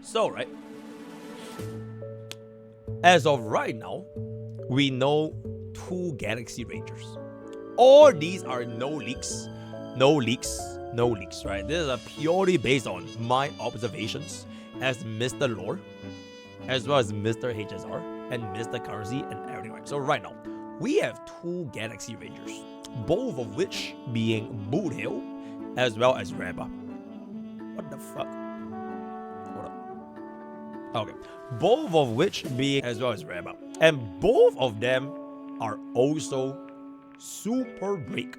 So, right, as of right now, we know 2 Galaxy Rangers. All these are no leaks, right? This is purely based on my observations as Mr. Lore, as well as Mr. HSR and Mr. Currency and everything, right? So right now, we have 2 Galaxy Rangers, both of which being Boothill as well as Reba. What the fuck? Hold up. Okay. Both of which being as well as Reba. And both of them are also super break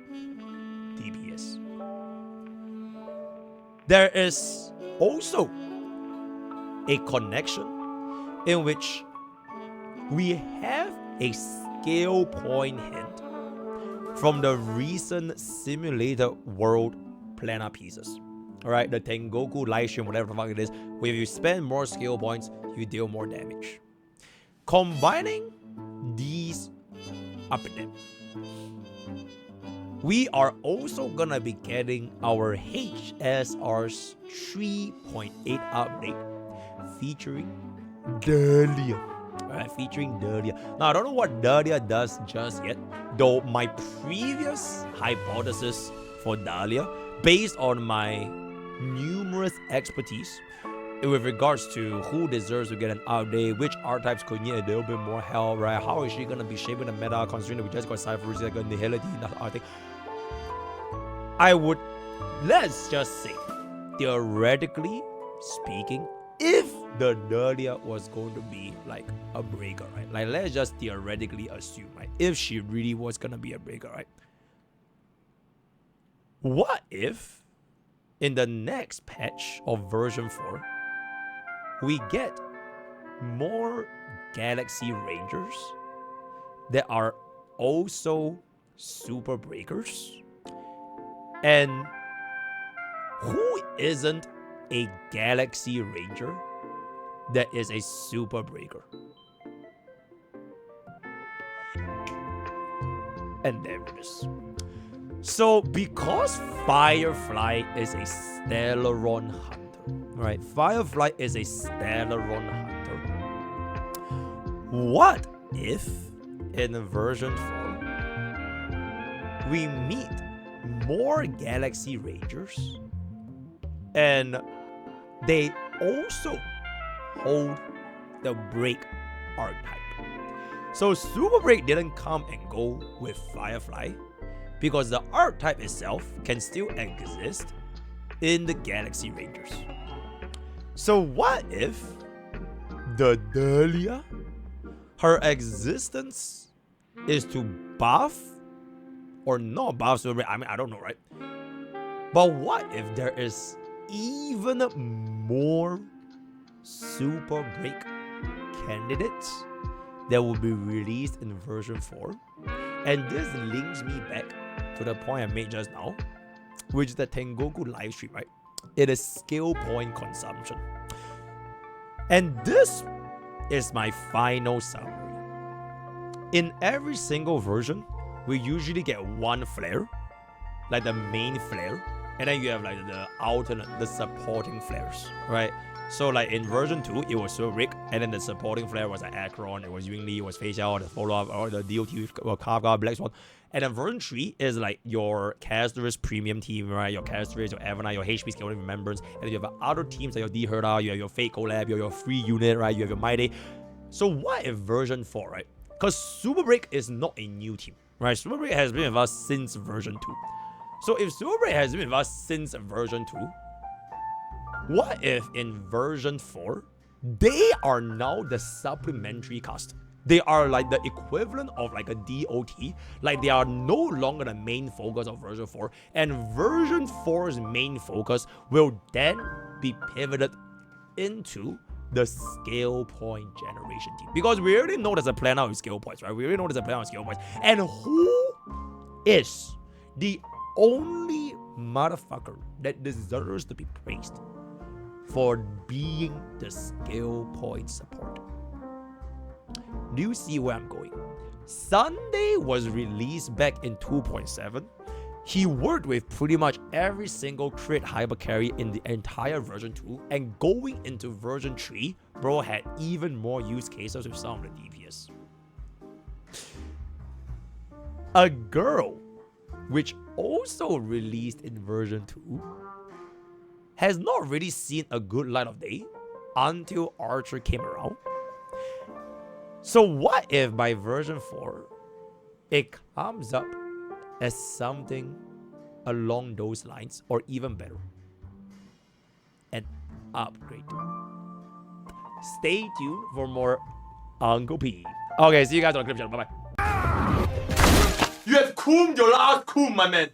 DPS. There is also a connection in which we have a skill point hint from the recent simulated world planner pieces. Alright, the Tengoku livestream, whatever the fuck it is, where if you spend more skill points, you deal more damage. Combining these up and down, we are also gonna be getting our HSR's 3.8 update featuring Dahlia. Alright, featuring Dahlia. Now, I don't know what Dahlia does just yet, though my previous hypothesis for Dahlia, based on my numerous expertise with regards to who deserves to get an update, which archetypes could need a little bit more help, right? How is she gonna be shaping the meta, considering that we just got Cypher, like a nihility, and that thing. I would, let's just say, theoretically speaking, if the Dahlia was going to be like a breaker, right? Like, let's just theoretically assume, right? If she really was gonna be a breaker, right? What if in the next patch of version 4, we get more Galaxy Rangers that are also super breakers? And who isn't a Galaxy Ranger that is a super breaker? And there it is. So, because Firefly is a Stellaron hunter, right? Firefly is a Stellaron hunter. What if in version 4 we meet more Galaxy Rangers and they also hold the break archetype? So Super Break didn't come and go with Firefly because the archetype itself can still exist in the Galaxy Rangers. So what if the Dahlia, her existence is to buff or not buff Super Break? I mean, I don't know, right? But what if there is even more Super Break candidates that will be released in version 4? And this links me back to the point I made just now, which is the Tengoku livestream, right? It is skill point consumption. And this is my final summary. In every single version, we usually get one flare, like the main flare, and then you have like the alternate, the supporting flares, right? So like in version 2, it was Super Rick, and then the supporting flare was like Akron, it was Yingli, it was Facial, the follow-up, or the DOT with Kafka, Black Swan. And then version 3 is like your Castorus premium team, right? Your Castorus, your Avana, your HP Scaling Remembrance, and then you have other teams like your D-Herda, you have your Fate Collab, you have your free unit, right? You have your Mighty. So what if version 4, right? Because Super Break is not a new team, right? Super Break has been with us since version 2. So if Super Break has been with us since version 2, what if in version 4, they are now the supplementary cast? They are like the equivalent of like a DOT. Like they are no longer the main focus of version 4. And version 4's main focus will then be pivoted into the skill point generation team. Because we already know there's a plan out with skill points, right? We already know there's a plan out with skill points. And who is the only motherfucker that deserves to be praised for being the skill point support? Do you see where I'm going? Sunday was released back in 2.7, He worked with pretty much every single crit hyper carry in the entire version 2, and going into version 3, bro had even more use cases with some of the DPS. A girl, which also released in version 2, has not really seen a good light of day until Archer came around. So what if by version 4, it comes up as something along those lines, or even better, an upgrade? Stay tuned for more Uncle P. Okay, see you guys on the clip channel. Bye-bye. You have cooled your last cool, my man.